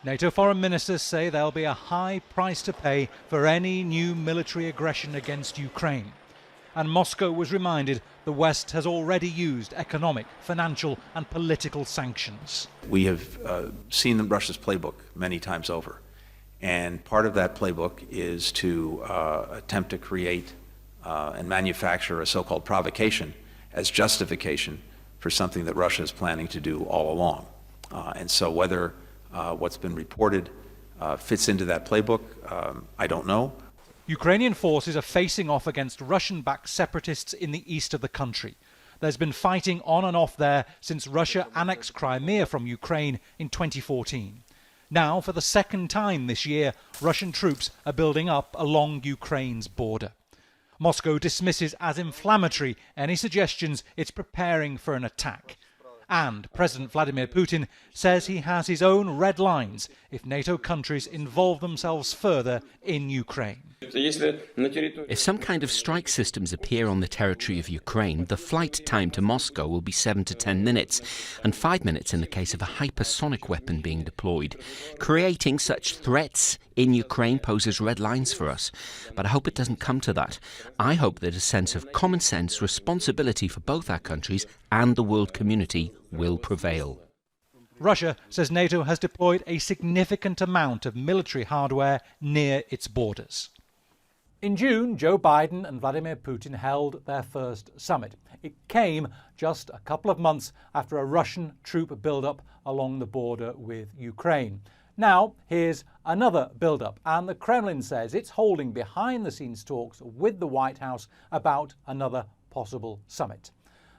NATO foreign ministers say there'll be a high price to pay for any new military aggression against Ukraine. And Moscow was reminded the West has already used economic, financial and political sanctions. We have seen Russia's playbook many times over. And part of that playbook is to attempt to create and manufacture a so-called provocation as justification for something that Russia is planning to do all along. And so whether what's been reported fits into that playbook, I don't know. Ukrainian forces are facing off against Russian-backed separatists in the east of the country. There's been fighting on and off there since Russia annexed Crimea from Ukraine in 2014. Now, for the second time this year, Russian troops are building up along Ukraine's border. Moscow dismisses as inflammatory any suggestions it's preparing for an attack. And President Vladimir Putin says he has his own red lines if NATO countries involve themselves further in Ukraine. If some kind of strike systems appear on the territory of Ukraine, the flight time to Moscow will be 7 to 10 minutes, and 5 minutes in the case of a hypersonic weapon being deployed. Creating such threats in Ukraine poses red lines for us, but I hope it doesn't come to that. I hope that a sense of common sense, responsibility for both our countries and the world community will prevail. Russia says NATO has deployed a significant amount of military hardware near its borders. In June, Joe Biden and Vladimir Putin held their first summit. It came just a couple of months after a Russian troop build-up along the border with Ukraine. Now, here's another build-up, and the Kremlin says it's holding behind-the-scenes talks with the White House about another possible summit.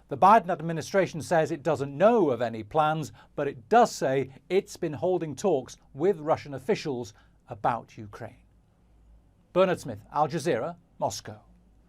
The Biden administration says it doesn't know of any plans, but it does say it's been holding talks with Russian officials about Ukraine. Bernard Smith, Al Jazeera, Moscow.